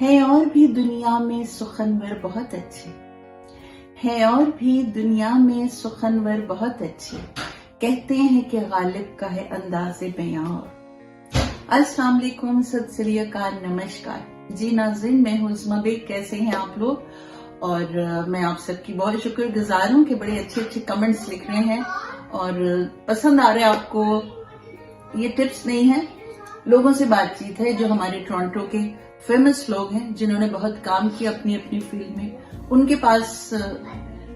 है और भी दुनिया में सुखनवर बहुत अच्छे, है और भी दुनिया में सुखनवर बहुत अच्छे, कहते हैं कि गालिब का है अंदाज़े बयां। अस्सलाम वालेकुम, सत श्री अकाल, नमस्कार जी नाज़रीन, मैं हूँ उस्मा बेग। कैसे हैं आप लोग? और मैं आप सबकी बहुत शुक्रगुजार हूँ कि बड़े अच्छे अच्छे कमेंट्स लिख रहे हैं और पसंद आ रहे हैं आपको। ये टिप्स नहीं है, लोगों से बातचीत है जो हमारे टोरंटो के फेमस लोग हैं, जिन्होंने बहुत काम किया अपनी अपनी फील्ड में। उनके पास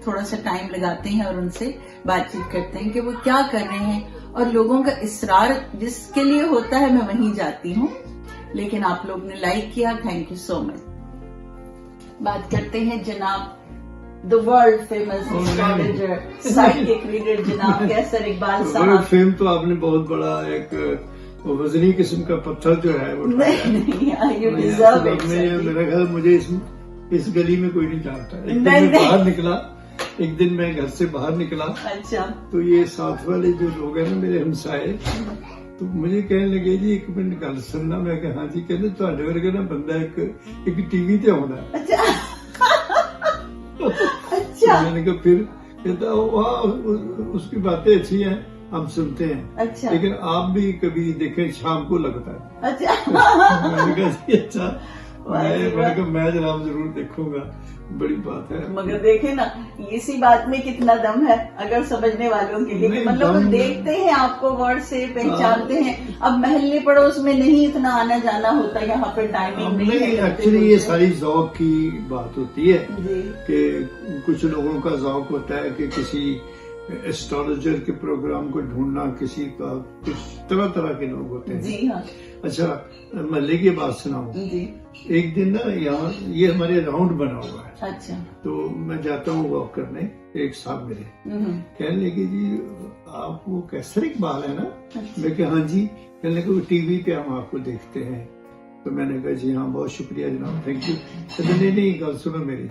थोड़ा सा टाइम लगाते हैं और उनसे बातचीत करते हैं कि वो क्या कर रहे हैं, और लोगों का इसरार जिसके लिए होता है मैं वहीं जाती हूँ। लेकिन आप लोग ने लाइक किया, थैंक यू सो मच। बात करते हैं जनाब the world famous astrologer, psychic reader जनाब कैसर इकबाल साहब। फेम तो आपने बहुत बड़ा एक वजनी किस्म का पत्थर जो है वो मेरा ख्याल मुझे इस गली में कोई नहीं जानता। एक दिन मैं घर से बाहर निकला। अच्छा। तो ये साथ वाले जो लोग हैं ना मेरे हमसाए, तो मुझे कहने लगे जी एक मिनट गल सुनना। मैं कहा हाँ जी। कहते तुहाडे वर्गे ना बंदा एक टीवी ते आउंदा। अच्छा। मैंने कहा फिर कहता वाह उसकी बातें अच्छी हैं, हम सुनते हैं। अच्छा। लेकिन आप भी कभी देखें शाम को लगता है। अच्छा। मैंने कहा अच्छा, मैं जनाब जरूर देखूंगा, बड़ी बात है। मगर देखे ना, इसी बात में कितना दम है अगर समझने वालों के लिए। मतलब वो देखते हैं आपको, वर्ड से पहचानते हैं। अब महल्ले पड़ोस में नहीं इतना आना जाना होता, यहाँ पे टाइमिंग नहीं है। एक्चुअली ये सारी जौक की बात होती है कि कुछ लोगों का जौक होता है कि किसी एस्ट्रोलॉजर के प्रोग्राम को ढूंढना, किसी का कुछ तरह तरह के लोग होते हैं। जी हाँ। अच्छा, महल्ले की बात सुनाऊं। एक दिन ना यहाँ ये हमारे राउंड बना हुआ है। अच्छा। तो मैं जाता हूँ वॉक करने, एक साहब मेरे कहने लगे जी आप वो कैसर इकबाल है ना? मैं कहा हाँ जी। कहने लगे टीवी पे हम आपको देखते हैं। तो मैंने कहा जी हाँ बहुत शुक्रिया जनाब, थैंक यू। कहते नहीं गल सुनो मेरी,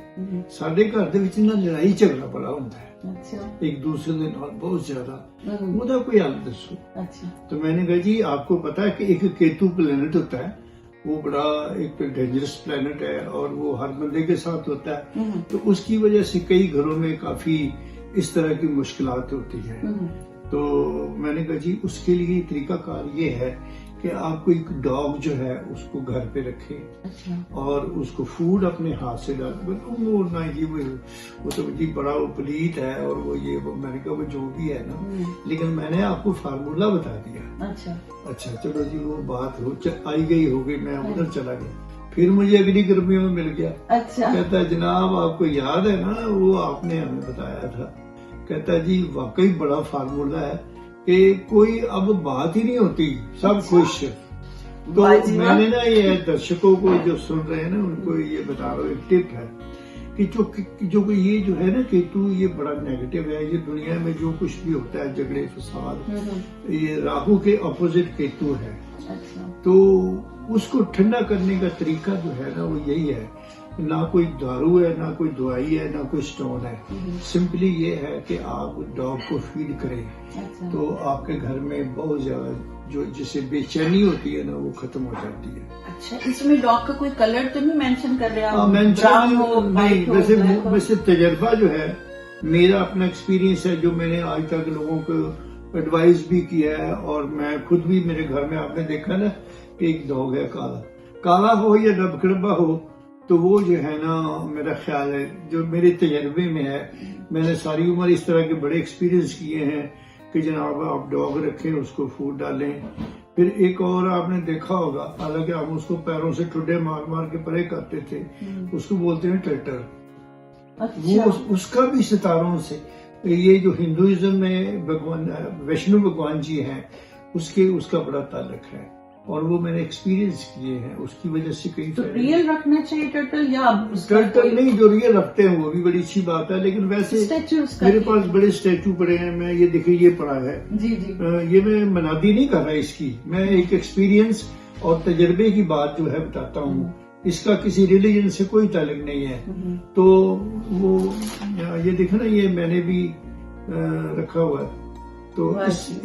साडे घर दे विच ना लड़ाई झगड़ा बड़ा होता है। अच्छा। एक दूसरे के नाल बहुत ज्यादा, ओदा कोई हल दसो। अच्छा। तो मैंने कहा जी आपको पता है कि एक केतु प्लेनेट होता है, वो बड़ा एक डेंजरस प्लेनेट है और वो हर बंदे के साथ होता है। तो उसकी वजह से कई घरों में काफी इस तरह की मुश्किलात होती है। तो मैंने कहा जी उसके लिए तरीकाकार ये है कि आपको एक डॉग जो है उसको घर पे रखें। अच्छा। और उसको फूड अपने हाथ से डाल, ना जी वो तो जी बड़ा वो पलीत है और वो मैंने कहा वो जो भी है ना, लेकिन मैंने आपको फार्मूला बता दिया। अच्छा चलो जी वो बात आई गई हो गई, मैं उधर चला गया। फिर मुझे अगली गर्मियों में मिल गया। अच्छा। कहता है जनाब आपको याद है ना वो आपने हमें बताया था? कहता जी वाकई बड़ा फार्मूला है कि कोई अब बात ही नहीं होती, सब खुश। तो मैंने ना ये दर्शकों को जो सुन रहे हैं ना उनको ये बता रहा हूँ, एक टिप है कि जो ये जो है ना केतु, ये बड़ा नेगेटिव है। ये दुनिया में जो कुछ भी होता है झगड़े फसाद, ये राहु के ऑपोजिट केतु है। अच्छा। तो उसको ठंडा करने का तरीका जो है ना वो यही है, ना कोई दारू है, ना कोई दवाई है, ना कोई स्टोन है। सिंपली ये है कि आप डॉग को फीड करें। अच्छा। तो आपके घर में बहुत ज्यादा जो जिसे बेचैनी होती है ना वो खत्म हो जाती है। अच्छा, इसमें डॉग का कोई कलर तो नहीं मेंशन कर रहे आप? नहीं, वैसे तजर्बा जो है मेरा अपना एक्सपीरियंस है, जो मैंने आज तक लोगों को एडवाइस भी किया है, और मैं खुद भी मेरे घर में आपने देखा ना कि एक डॉग है काला हो या डबकड़बा हो, तो वो जो है ना मेरा ख्याल है जो मेरे तजर्बे में है, मैंने सारी उम्र इस तरह के बड़े एक्सपीरियंस किए हैं कि जनाब आप डॉग रखें, उसको फूड डालें। फिर एक और आपने देखा होगा, हालांकि हम उसको पैरों से ठुड्डे मार मार के परे करते थे, उसको बोलते हैं टर्टर। अच्छा। वो उसका भी सितारों से, ये जो हिंदुइज्म में भगवान वैष्णो भगवान जी हैं उसका बड़ा ताल्लुक है, और वो मैंने एक्सपीरियंस किए हैं, उसकी वजह से कई तो रियल रखना चाहिए टर्टल, या टर्टल नहीं, जो रियल रखते हैं वो भी बड़ी अच्छी बात है। लेकिन वैसे मेरे पास बड़े स्टैचू पड़े हैं, मैं ये देखिए ये पड़ा है जी जी। ये मैं मनादी नहीं कर रहा इसकी, मैं एक एक्सपीरियंस और तजर्बे की बात जो है बताता हूँ। इसका किसी रिलीजन से कोई ताल्लुक नहीं है। तो वो ये देखो ना, ये मैंने भी रखा हुआ है। तो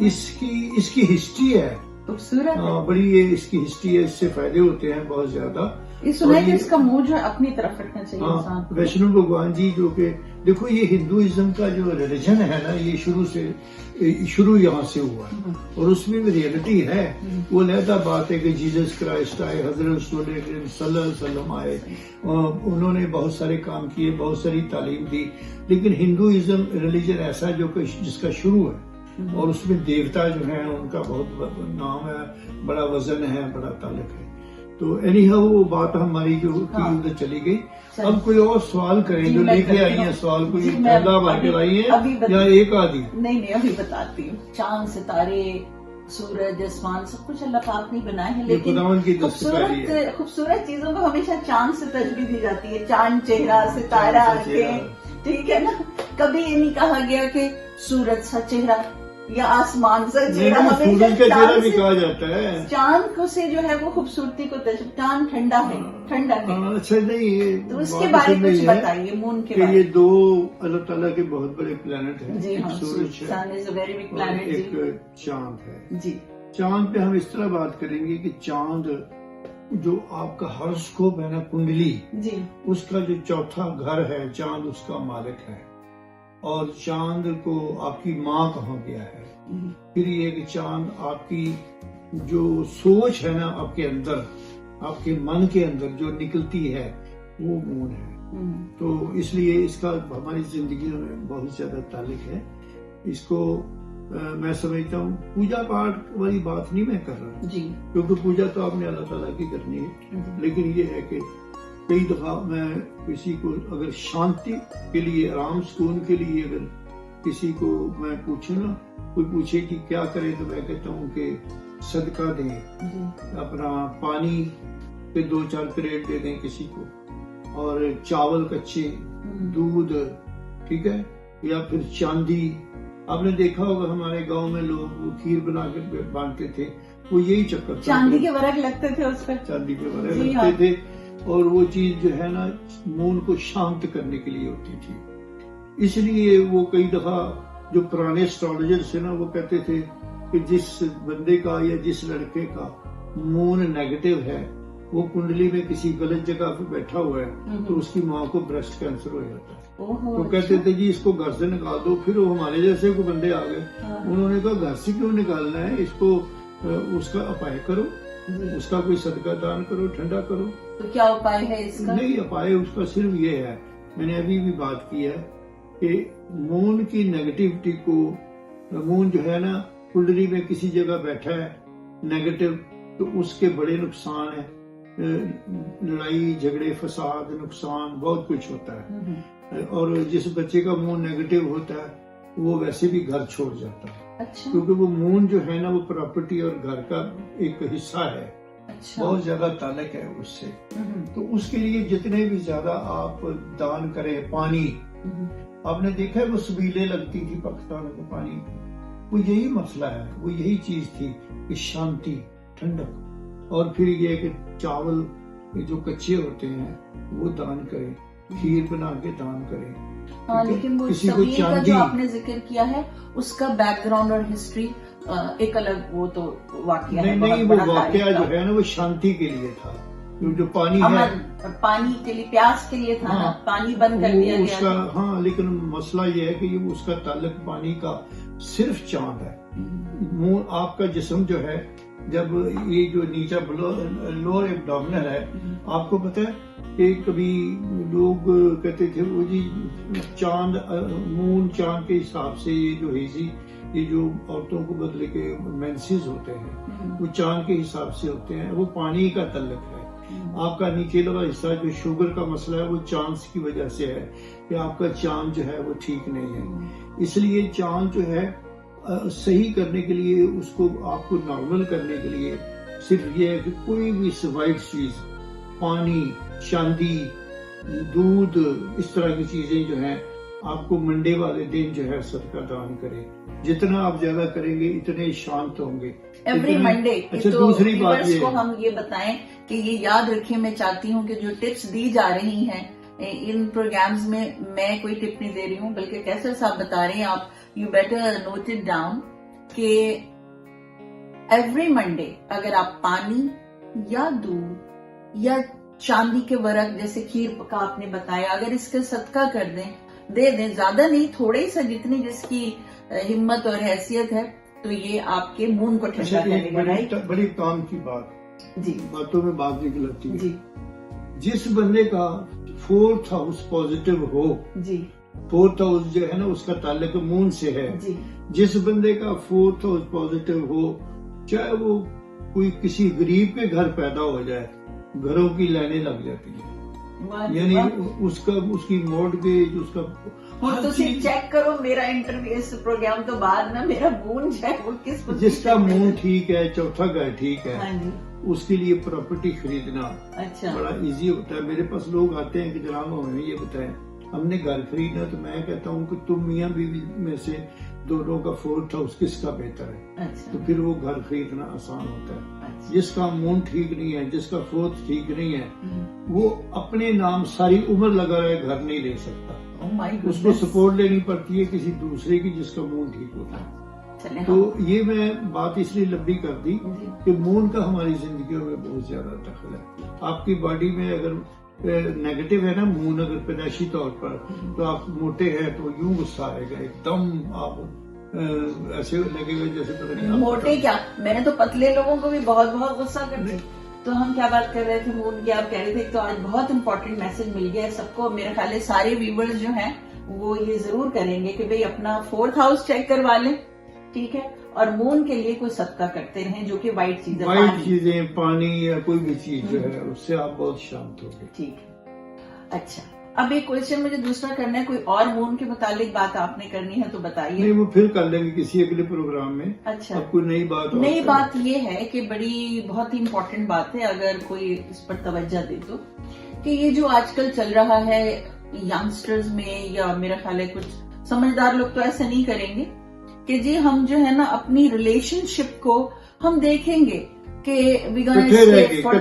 इसकी हिस्ट्री है खूबसूरत, बड़ी ये इसकी हिस्ट्री है, इससे फायदे होते हैं बहुत ज्यादा। ये सुना है और कि ये- इसका मुंह जो है अपनी तरफ रखना चाहिए हाँ, इंसान को। वैष्णो भगवान जी जो कि देखो ये हिंदुइज्म का जो रिलीजन है ना, ये शुरू यहाँ से हुआ है और उसमें भी रियलिटी है। वो अलहदा बात है कि जीसस क्राइस्ट आए, हजरत सल्लल्लाहु अलैहि वसल्लम आए, उन्होंने बहुत सारे काम किए, बहुत सारी तालीम दी, लेकिन हिंदुइज्म रिलीजन ऐसा जो कि जिसका शुरू है और उसमें देवता जो है उनका बहुत नाम है, बड़ा वजन है, बड़ा ताल्लुक है। तो एनी हाउ वो बात हमारी जो थी उधर चली गई। अब कोई और सवाल करें जी, जो मैं लेके करती आई है हूँ। सवाल, कोई जी, मैं ठंडा भर के अभी- लाई अभी है या एक आधी? नहीं अभी बताती हूँ। चांद सितारे सूरज आसमान सब कुछ अल्लाह पाक ने बनाए हैं, ये लेकिन खुदावन की दस्तकारी है। खूबसूरत चीजों को हमेशा चांद से तशबीह दी जाती है। चांद चेहरा, सितारा चांद सा चेहरा। आंखें, ठीक है ना। कभी ये नहीं कहा गया कि सूरज सा चेहरा या आसमान सा चेहरा। नहीं, हमेशा सूरज का चेहरा चांद भी से- कहा जाता है। चांद को से जो है वो खूबसूरती को चांद ठंडा है, ठंडा है। हाँ, अच्छा नहीं ये तो उसके बात बारे ऐसी में कुछ नहीं है बताइए, मून के कि बारे ये में। दो अल्लाह ताला के बहुत बड़े प्लेनेट हैं। जी एक हाँ, सूरज है सन इज अ वेरी बिग और प्लैनेट। जी एक चांद है। जी चांद पे हम इस तरह बात करेंगे कि चांद जो आपका हॉरोस्कोप है ना, कुंडली, जी उसका जो चौथा घर है, चांद उसका मालिक है। और चांद को आपकी माँ कहा गया है। फिर ये कि चांद आपकी जो सोच है ना, आपके अंदर, आपके मन के अंदर जो निकलती है, वो मून है। तो इसलिए इसका हमारी जिंदगी में बहुत ज्यादा ताल्लुक है। इसको मैं समझता हूँ पूजा पाठ वाली बात नहीं मैं कर रहा, जी क्योंकि पूजा तो आपने अल्लाह ताला की करनी है। लेकिन ये है कि कई दफा मैं किसी को अगर शांति के लिए, आराम सुकून के लिए अगर किसी को मैं पूछूं ना, कोई पूछे कि क्या करे, तो मैं कहता हूँ कि सदका दें, अपना पानी पे 2-4 क्रेट दे दें किसी को, और चावल कच्चे, दूध, ठीक है, या फिर चांदी। आपने देखा होगा हमारे गांव में लोग वो खीर बना के बांटते थे, वो यही चक्कर था। चांदी के वर्क लगते थे उस पर। चांदी के बने जी लगते हाँ। थे, और वो चीज जो है ना मून को शांत करने के लिए होती थी। इसलिए वो कई दफा जो पुराने एस्ट्रोलॉजर्स है ना, वो कहते थे कि जिस बंदे का या जिस लड़के का मून नेगेटिव है, वो कुंडली में किसी गलत जगह पे बैठा हुआ है, तो उसकी माँ को ब्रेस्ट कैंसर हो जाता है। तो कहते थे जी इसको घर से निकाल दो। फिर वो हमारे जैसे को बंदे आ गए, उन्होंने कहा घर से क्यों निकालना है इसको, उसका उपाय करो, उसका कोई सदका दान करो, ठंडा करो। तो क्या उपाय है इसका? नहीं, उपाय उसका सिर्फ ये है, मैंने अभी भी बात की है कि मून की नेगेटिविटी को, मून जो है ना कुंडली में किसी जगह बैठा है नेगेटिव, तो उसके बड़े नुकसान है, लड़ाई झगड़े फसाद नुकसान बहुत कुछ होता है। और जिस बच्चे का मून नेगेटिव होता है वो वैसे भी घर छोड़ जाता है। अच्छा। क्योंकि वो मून जो है ना वो प्रॉपर्टी और घर का एक हिस्सा है। अच्छा। बहुत ज्यादा ताल्लुक है उससे। तो उसके लिए जितने भी ज्यादा आप दान करें, पानी, आपने देखा है वो सबीले लगती थी पाकिस्तान में पानी, वो यही मसला है, वो यही चीज थी कि शांति, ठंडक। और फिर ये कि चावल जो कच्चे होते हैं वो दान करें, खीर बना के दान करें। हाँ, लेकिन वो किसी को सबील का चांदी, जो आपने जिक्र किया है उसका बैकग्राउंड और हिस्ट्री एक अलग, वो तो वाकया है, नहीं, बहुत वो बड़ा वाकया तारीख जो का। है ना वो शांति के लिए था। जो पानी है, अमन, पानी के लिए, प्यास के लिए था ना, हाँ, पानी बंद कर दिया गया उसका। था। हाँ, लेकिन मसला ये है कि ये उसका ताल्लुक पानी का सिर्फ चांद है। मुंह, आपका जिस्म जो है, जब ये जो नीचा लोअर एब्डोमिनल है, आपको पता है कि कभी लोग कहते थे वो जी चांद, मून चांद के हिसाब से ये जो हेजी, ये जो औरतों को बदले के मेंसेस होते हैं वो चांद के हिसाब से होते हैं, वो पानी का ताल्लुक है। आपका नीचे वाला हिस्सा जो शुगर का मसला है वो चांद की वजह से है कि आपका चांद जो है वो ठीक नहीं है। इसलिए चांद जो है सही करने के लिए, उसको आपको नॉर्मल करने के लिए सिर्फ ये है कि कोई भी वाइट चीज, पानी, चांदी, दूध, इस तरह की चीजें जो हैं आपको मंडे वाले दिन जो है सदका दान करें। जितना आप ज्यादा करेंगे इतने शांत होंगे एवरी मंडे। अच्छा, तो दूसरी बात व्यूअर्स ये को हम ये बताएं कि ये याद रखें, मैं चाहती हूँ कि जो टिप्स दी जा रही हैं इन प्रोग्राम्स में, मैं कोई टिप नहीं दे रही हूँ, बल्कि कैसे साहब बता रहे हैं, आप you better note it down कि एवरी मंडे अगर आप पानी या दूध या चांदी के वर्क जैसे खीर का आपने बताया, अगर इसका सदका कर दें, दे दें, ज्यादा नहीं, थोड़े ही सा, जितनी जिसकी हिम्मत और हैसियत है, तो ये आपके मून को ठंडा करेगा। राइट, बड़ी काम की बात जी, बातों में बात निकलती है जी जिस बंदे का 4th हाउस पॉजिटिव हो जी 4th हाउस जो है ना उसका ताल्लुक मून से है। जी जिस बंदे का 4th हाउस पॉजिटिव हो, चाहे वो कोई किसी गरीब के घर पैदा हो जाए, घरों की लाइनें लग जाती है। यानी उसका उसकी मॉर्गेज उसका हर तो चीज, चेक करो मेरा इंटरव्यू इस प्रोग्राम तो बाद ना मेरा मून जो है वो किस जिसका मून ठीक है, चौथा घर ठीक है, हाँ जी, उसके लिए प्रॉपर्टी खरीदना अच्छा, बड़ा इजी होता है। मेरे पास लोग आते हैं कि जनाब हमें ये बताएं हमने घर खरीदना, तो मैं कहता हूँ कि तुम मियाँ बीवी में से दोनों का 4th हाउस किसका बेहतर है, अच्छा, तो फिर वो घर खरीदना आसान होता है। अच्छा, जिसका मून ठीक नहीं है, जिसका 4th ठीक नहीं है, हम्म, वो अपने नाम सारी उम्र लगा रहे घर नहीं ले सकता, oh my उसको goodness। सपोर्ट लेनी पड़ती है किसी दूसरे की जिसका मून ठीक होता है। चले तो ये मैं बात इसलिए लंबी कर दी जी, कि मून का हमारी जिंदगियों में बहुत ज्यादा दखल है। आपकी बॉडी में अगर नेगेटिव है ना मून, अगर पैदाइशी तौर पर, तो आप मोटे हैं तो यूं गुस्सा आएगा एकदम, आप ऐसे लगेगा जैसे पता नहीं आप मोटे क्या, मैंने तो पतले लोगों को भी बहुत बहुत गुस्सा करती। तो हम क्या बात कर रहे थे मून की, आप कह रहे थे, तो आज बहुत इंपॉर्टेंट मैसेज मिल गया है सबको। मेरे ख्याल है सारे व्यूवर्स जो हैं वो ये जरूर करेंगे कि भाई अपना 4th हाउस चेक करवा लें, ठीक है, और मून के लिए कोई सदका करते रहें, जो कि वाइट चीजें, वाइट चीजें, पानी या कोई भी चीज जो है उससे आप बहुत शांत होंगे। ठीक है। अच्छा, अब एक क्वेश्चन मुझे दूसरा करना है, कोई और मून के मुतालिक बात आपने करनी है तो बताइए। नहीं, वो फिर कर लेंगे किसी अगले प्रोग्राम में। अच्छा, अब कोई नई बात, नई बात ये है कि बड़ी बहुत ही इम्पोर्टेंट बात है, अगर कोई इस पर तवज्जो दे तो, कि ये जो आजकल चल रहा है यंगस्टर्स में, या मेरा ख्याल है कुछ समझदार लोग तो ऐसा नहीं करेंगे कि जी हम जो है ना अपनी रिलेशनशिप को हम देखेंगे कि वी गोना स्टे फॉर,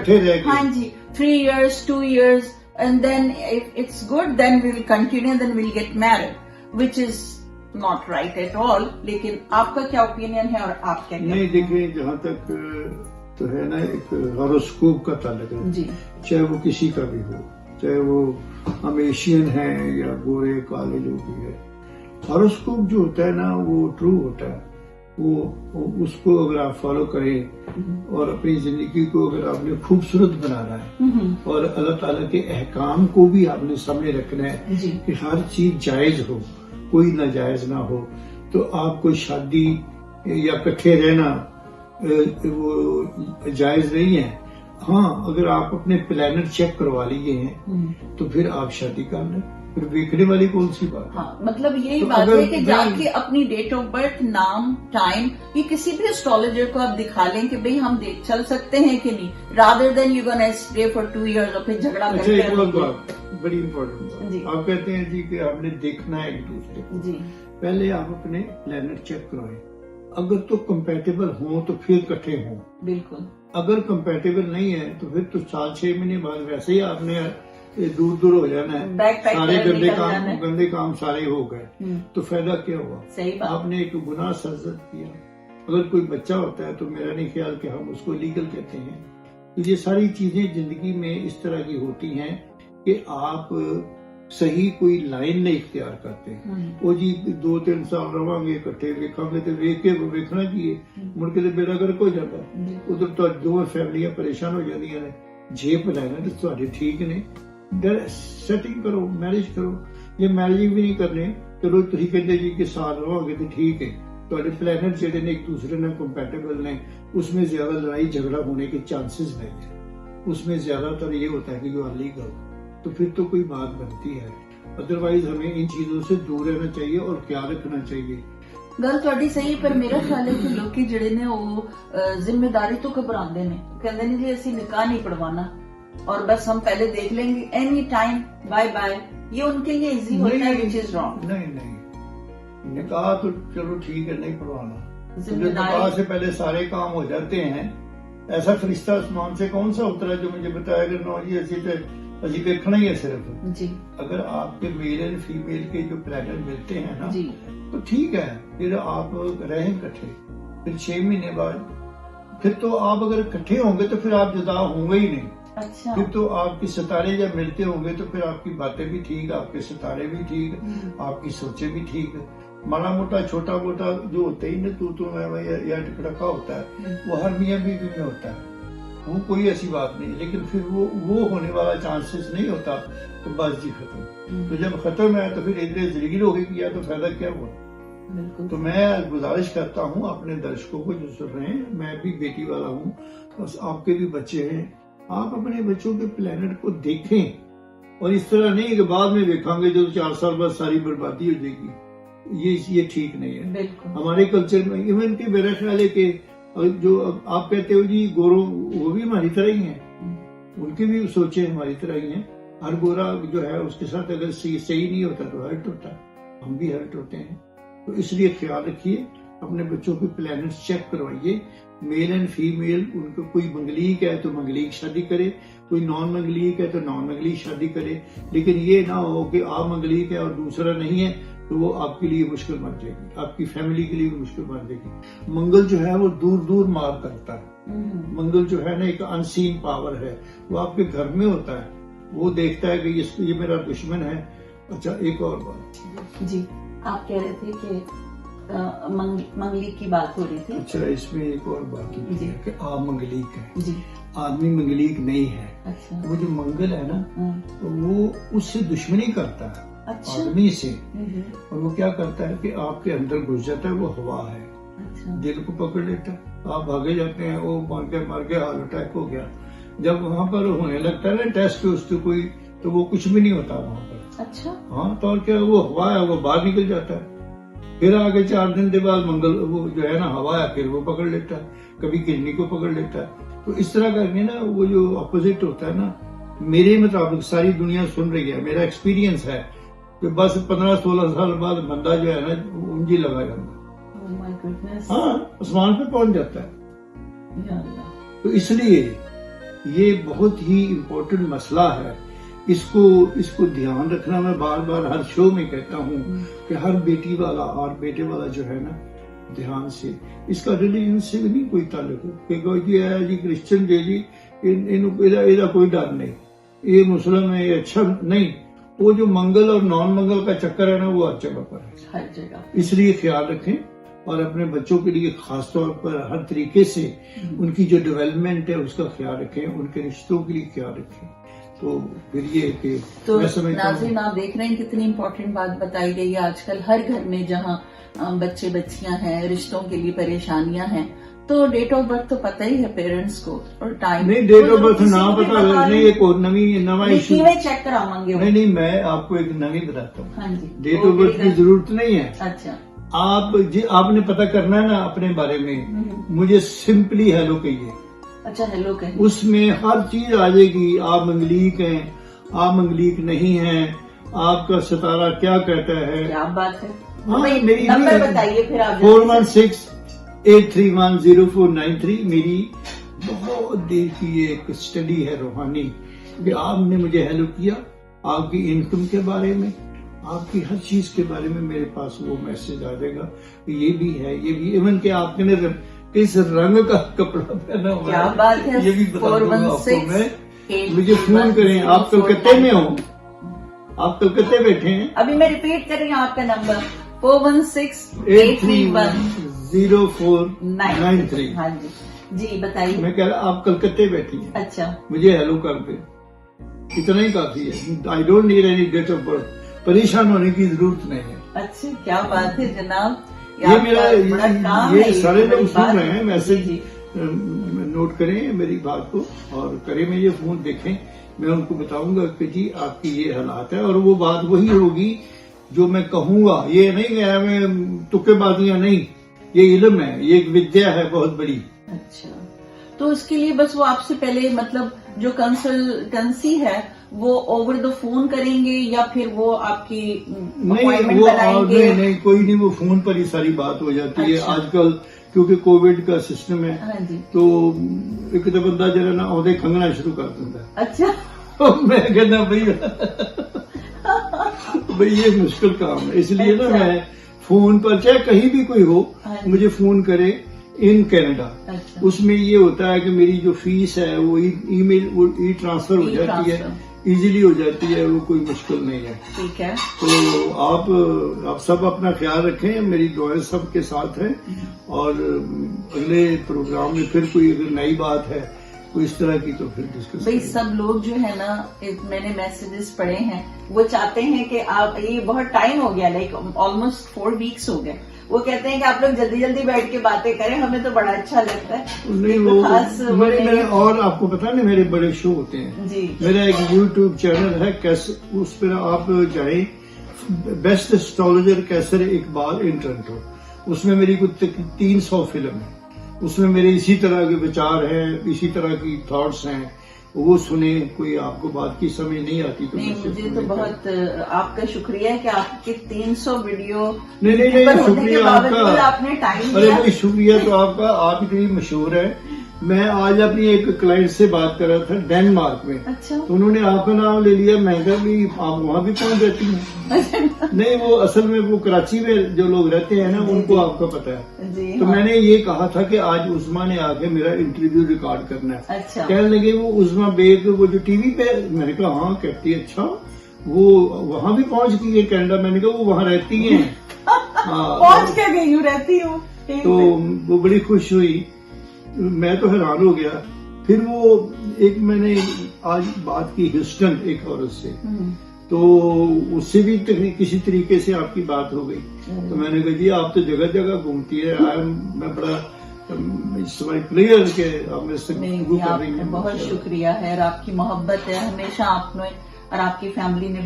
हाँ जी, 3 years 2 years and then if it's good then we will continue, then we'll get married, which is not right at all। लेकिन आपका क्या ओपिनियन है और आप क्या कहते हैं? नहीं, देखिए जहाँ तक तो है ना एक हॉरोस्कोप का ताल्लुक है जी, चाहे वो किसी का भी हो, चाहे वो हम एशियन है या गोरे काले लोग भी है, हॉरोस्कोप जो होता है ना वो ट्रू होता है। वो उसको अगर आप फॉलो करें और अपनी जिंदगी को अगर आपने खूबसूरत बनाना है और अल्लाह ताला के अहकाम को भी आपने सामने रखना है जी, कि हर चीज जायज हो, कोई नाजायज ना हो, तो आप कोई शादी या इकट्ठे रहना वो जायज नहीं है। हाँ, अगर आप अपने प्लानट चेक करवा लिए हैं तो फिर आप शादी कर लें, फिर देखने वाली कौन सी बात है। हाँ, मतलब यही तो बात है कि अगर जाके अपनी डेट ऑफ बर्थ, नाम, टाइम, ये किसी भी एस्ट्रोलॉजर को आप दिखा लें कि भाई हम देख चल सकते हैं कि नहीं, rather than you gonna stay for 2 years और फिर झगड़ा अच्छा, करके एक और रहोगे। बात बड़ी इम्पोर्टेंट जी। बात, आप कहते हैं जी कि आपने देखना है एक दूसरे को, जी, पहले आप अपने प्लेनेट चेक करवाएं, अगर तो कंपैटिबल हो तो फिर इकट्ठे हों, बिल्कुल, अगर कंपैटिबल नहीं है तो फिर तो 4-6 महीने बाद वैसे ही आपने दूर दूर हो जाना है, बैग पैक सारे करके गंदे निकल जाना है। गंदे काम सारे हो गए, तो फायदा क्या हुआ? सही बात, आपने एक गुनाह सरजद किया। अगर कोई बच्चा होता है तो मेरा नहीं ख्याल कि हम उसको लीगल कहते हैं। तो ये सारी चीजें जिंदगी में इस तरह की होती हैं कि आप सही कोई लाइन नहीं इख्तियार करते। वो जी 2-3 साल रवांगे इकट्ठे, वेखांगे तो वेख के वेखना चाहिए, मुड़ के तो बेड़ा गर्क हो जाता है। उधर तो दो फैमिलियां परेशान हो जाती ने, जे प्लान तो ਤੁਹਾਡੇ ठीक ने, सेटिंग करो, मैरिज करो। जे मैरिज भी नहीं करने, चलो तुम कहते जी कि साल रहोगे तो ठीक है, ਤੁਹਾਡੇ प्लैनेट जेडे ने एक दूसरे ने कंपैटिबल ने, उसमें ज्यादा लड़ाई झगड़ा होने के चांसेस नहीं है। उसमें ज्यादातर ये होता है कि जो अनलीगल, तो फिर तो कोई बात बनती है। अदरवाइज हमें इन चीजों से दूर रहना चाहिए और ख्याल रखना चाहिए। गल तुहाडी सही, पर मेरा ख्याल है कि लोग जिहड़े ने वो जिम्मेदारी तो घबराते ने, कहते ने जी असं निकाह नहीं पढ़वाना और बस हम पहले देख लेंगे, एनी टाइम, बाय बाय, ये उनके लिए इजी होता है, विच इज रॉन्ग। नहीं, निकाह तो चलो ठीक है, नहीं पढ़वाना, निकाह से पहले सारे काम हो जाते हैं। ऐसा फरिश्ता आसमान से कौन सा उतरा जो मुझे बताया कि नो जी असी देखना ही है सिर्फ जी। अगर आपके मेल एंड फीमेल के जो प्लैनेट मिलते हैं ना जी, तो ठीक है, फिर आप रहें इकट्ठे, फिर 6 महीने बाद फिर तो आप अगर इकट्ठे होंगे तो फिर आप जुदा होंगे ही नहीं। अच्छा। फिर तो आपके सितारे जब मिलते होंगे तो फिर आपकी बातें भी ठीक, आपके सितारे भी ठीक, आपकी सोचें भी ठीक। माड़ा मोटा छोटा मोटा जो होता ही ना तू मैं या टिकड़का होता है, वो हर मियाँ बीवी में होता है, वो कोई ऐसी बात नहीं। लेकिन फिर वो होने वाला चांसेस नहीं होता, तो बस जी खत्म। तो जब खत्म है तो फिर इतने जलील हो गई कि या तो फायदा क्या हुआ। तो मैं गुजारिश करता हूँ अपने दर्शकों को जो सुन रहे हैं, मैं भी बेटी वाला हूँ, बस आपके भी बच्चे हैं, आप अपने बच्चों के प्लेनेट को देखें और इस तरह नहीं कि बाद में देखेंगे जो 4 साल बाद सारी बर्बादी हो जाएगी। ये ठीक नहीं है। हमारे कल्चर में इवन के मेरा ख्याल है कि जो आप कहते हो जी गोरों, वो भी हमारी तरह ही हैं, उनकी भी सोचें हमारी तरह ही हैं। हर गोरा जो है उसके साथ अगर सही नहीं होता तो हर्ट होता है, हम भी हर्ट होते हैं। तो इसलिए ख्याल रखिए, अपने बच्चों के प्लैनेट्स चेक करवाइए, मेल एंड फीमेल। उनको कोई मंगलीक है तो मंगलीक शादी करे, कोई नॉन मंगलीक है तो नॉन मंगलीक शादी करे। लेकिन ये ना हो कि आप मंगलीक है और दूसरा नहीं है, तो वो आपके लिए मुश्किल बन जाएगी, आपकी फैमिली के लिए मुश्किल बन जाएगी। मंगल जो है वो दूर दूर मार करता है। मंगल जो है ना एक अनसीन पावर है, वो आपके घर में होता है, वो देखता है कि ये मेरा दुश्मन है। अच्छा, एक और बात जी, आप कह रहे थे कि मंगलीक की बात हो रही थी। अच्छा, इसमें एक और बात है कि आप मंगलीक है जी, आदमी मंगलीक नहीं है। अच्छा। वो जो मंगल है ना, तो वो उससे दुश्मनी करता है, अच्छा। आदमी से। और वो क्या करता है कि आपके अंदर घुस जाता है, वो हवा है। अच्छा। दिल को पकड़ लेता है, आप भागे जाते हैं, वो मर के हार्ट अटैक हो गया। जब वहाँ पर होने लगता है ना टेस्ट उससे कोई, तो वो कुछ भी नहीं होता वहाँ पर। अच्छा। हाँ, तो और क्या, वो हवा है, वो बाहर निकल जाता है। फिर आगे 4 दिन के बाद मंगल वो जो है ना हवा है, फिर वो पकड़ लेता है, कभी किडनी को पकड़ लेता है। तो इस तरह करके ना वो जो अपोजिट होता है ना, मेरे मुताबिक सारी दुनिया सुन रही है, मेरा एक्सपीरियंस है कि बस 15-16 साल बाद बंदा जो है ना उंजी लगा जाता है। हाँ, आसमान पे पहुंच जाता है। तो इसलिए ये बहुत ही इम्पोर्टेंट मसला है, इसको ध्यान रखना। मैं बार बार हर शो में कहता हूँ कि हर बेटी वाला और बेटे वाला जो है ना, ध्यान से, इसका रिलीजन से भी नहीं कोई ताल्लुक है जी है जी क्रिश्चियन जी इनका कोई डर नहीं, ये मुस्लिम है, ये अच्छा नहीं। वो जो मंगल और नॉन मंगल का चक्कर है ना, वो हर जगह पर है, हर जगह। इसलिए ख्याल रखें और अपने बच्चों के लिए खास तौर पर हर तरीके से उनकी जो डेवलपमेंट है उसका ख्याल रखें, उनके रिश्तों के लिए ख्याल रखें। तो फिर ये कि तो नाज़रीन, आप देख रहे हैं कितनी इम्पोर्टेंट बात बताई गई है। आजकल हर घर में जहाँ बच्चे बच्चियां हैं, रिश्तों के लिए परेशानियां हैं, तो डेट ऑफ बर्थ तो पता ही है पेरेंट्स को, और टाइम नहीं, डेट ऑफ बर्थ ना पता नहीं, एक और नवा इशू चेक करावांगे। नहीं, मैं आपको एक नवी बताता हूँ। हाँ जी, डेट ऑफ बर्थ की जरूरत नहीं है। अच्छा, आपने पता करना है ना अपने बारे में, मुझे सिंपली हेलो कहिए। अच्छा, हेलो कहिए, उसमें हर चीज आ जाएगी। आप मंगलीक हैं, आप मंगलीक नहीं हैं, आपका सितारा क्या कहता है। क्या बात है। हाँ, मेरी नंबर बताइए फिर आप। 4168310493 मेरी बहुत देर की एक स्टडी है रूहानी, कि आपने मुझे हेल्प किया, आपकी इनकम के बारे में, आपकी हर चीज के बारे में मेरे पास वो मैसेज आ जाएगा कि ये भी है, ये भी, इवन के आपने किस रंग का कपड़ा पहना हुआ, क्या बात है, ये भी बता दूंगा आपको मैं। मुझे फोन करें, आप कलकत्ते में हो, आप कलकत्ते बैठे हैं। अभी मैं रिपीट कर रही हूँ आपका नंबर 4168310493। हाँ जी, जी बताइए। मैं कह रहा आप कलकत्ते बैठी हैं। अच्छा, मुझे हेलो कर दे, इतना ही काफी है। I don't need any date of birth, परेशान होने की जरूरत नहीं है। अच्छा, क्या बात है जनाब, ये मेरा ये सारे लोग सुन रहे हैं, मैसेज नोट करें मेरी बात को और करें, मैं ये फोन देखें, मैं उनको बताऊंगा कि जी आपकी ये हालात है, और वो बात वही होगी जो मैं कहूंगा। ये नहीं गया मैं तुक्केबाजियां नहीं, ये इल्म है, ये एक विद्या है बहुत बड़ी। अच्छा, तो इसके लिए बस वो आपसे पहले मतलब जो कंसल्टेंसी है वो ओवर द फोन करेंगे या फिर वो आपकी नहीं, नहीं, कोई नहीं, वो फोन पर ही सारी बात हो जाती है। अच्छा। आजकल क्योंकि कोविड का सिस्टम है, हाँ जी, तो एक तो बंदा जरा ना औदे खंगना शुरू कर देता है। अच्छा, मैं कहना भाई ये मुश्किल काम है, इसलिए ना अच्छा। मैं फोन पर, चाहे कहीं भी कोई हो, मुझे फोन करे, इन कनाडा। अच्छा। उसमें ये होता है कि मेरी जो फीस है वो ईमेल वो ई ट्रांसफर हो जाती है, इजीली हो जाती है, वो कोई मुश्किल नहीं है। ठीक है। तो आप सब अपना ख्याल रखें, मेरी दुआएं सबके साथ है। और अगले प्रोग्राम में फिर कोई अगर नई बात है कोई इस तरह की तो फिर डिस्कस भाई सब लोग जो है ना, मैंने मैसेजेस पढ़े हैं, वो चाहते हैं कि आप, ये बहुत टाइम हो गया, लाइक ऑलमोस्ट 4 वीक्स हो गए, वो कहते हैं कि आप लोग जल्दी जल्दी बैठ के बातें करें, हमें तो बड़ा अच्छा लगता है। नहीं वो खास मेरे और आपको पता नहीं मेरे बड़े शो होते हैं जी। मेरा एक YouTube चैनल है, कैसे उस पर आप जाएं, best astrologer Kaiser Iqbal in Toronto, उसमें मेरी कुछ 300 फिल्म है, उसमें मेरे इसी तरह के विचार हैं, इसी तरह की थॉट्स हैं, वो सुने। कोई आपको बात की समझ नहीं आती तो नहीं, मुझे तो बहुत आपका शुक्रिया है कि आपके 300 वीडियो नहीं शुक्रिया आपका, आपने टाइम अरे भाई शुक्रिया तो आपका, आप इतनी मशहूर है। मैं आज अपनी एक क्लाइंट से बात कर रहा था डेनमार्क में। अच्छा। तो उन्होंने आपका नाम ले लिया, मैं कहा भी आप वहाँ भी पहुँच जाती हैं। नहीं वो असल में वो कराची में जो लोग रहते हैं ना उनको आपका पता है जी। तो मैंने ये कहा था कि आज उस्मा ने आके मेरा इंटरव्यू रिकॉर्ड करना है। अच्छा। कहने लगे वो उस्मा बेग वो जो टीवी पे, मैंने कहा हाँ, कहती है अच्छा वो वहाँ भी पहुँच गई है कनाडा। मैंने कहा वो वहाँ रहती है। पहुँच के गई हूँ, रहती हूँ। तो वो बड़ी खुश हुई, मैं तो हैरान हो गया। फिर वो एक मैंने आज बात की ह्यूस्टन एक औरत से, तो उससे भी किसी तरीके से आपकी बात हो गई। तो मैंने कहा जी आप तो जगह जगह घूमती है, मैं बड़ा प्लेयर के आप मेरे से गुफ्तगू कर रही हैं। बहुत शुक्रिया है, और आपकी मोहब्बत है हमेशा, आपने और आपकी फैमिली ने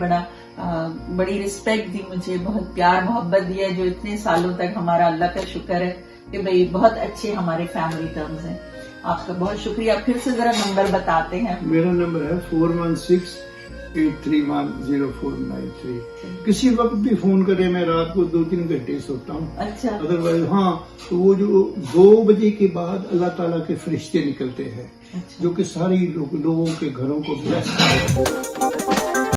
बड़ी रिस्पेक्ट दी मुझे, बहुत प्यार मोहब्बत दिया, जो इतने सालों तक हमारा अल्लाह का शुक्र है कि भाई बहुत अच्छे हमारे फैमिली टर्म्स हैं। आपका बहुत शुक्रिया। फिर से जरा नंबर बताते हैं। मेरा नंबर है 4168310493। किसी वक्त भी फोन करें, मैं रात को 2-3 घंटे सोता हूँ। अच्छा। अदरवाइज हाँ, तो वो जो 2 बजे के बाद अल्लाह ताला के फरिश्ते निकलते हैं। अच्छा। जो कि सारी लोगों के घरों को ब्लेस करते हैं।